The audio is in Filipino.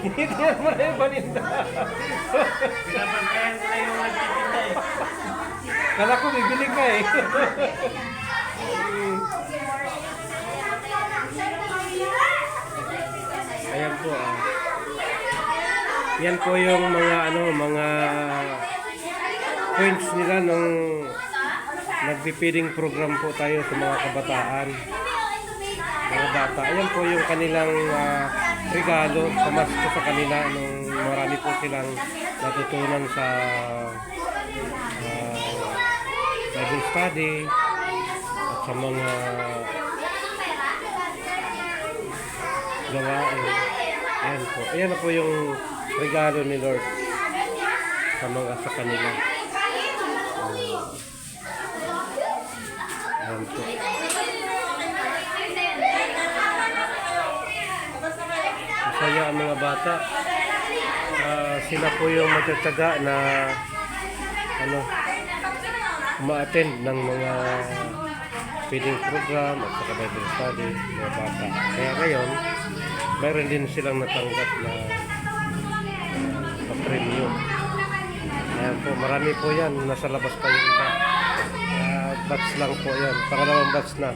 Tinitiyan mo na yung paninda. Pinapantayan ko na yung nagtitinda eh. Kala ko bibili ka eh. Ayan po ah. Yan po yung mga mga points nila nung nagpipiding program po tayo sa mga kabataan. Mga bata. Ayan po yung kanilang regalo, pamasko sa kanila nung marami po silang natutunan sa Bible study at sa mga gawain. Ayan po. Ayan na po yung regalo ni Lord sa kanila. Ayan po. Masaya ang mga bata. Sila po yung magtsatsaga na ma-attend ng mga feeding program at saka Bible study mga bata. Kaya ngayon, mayroon din silang natanggap na pa-premyo. Ayan po, marami po yan. Nasa labas pa yung iba. Batch lang po yan. Pangalawang batch na.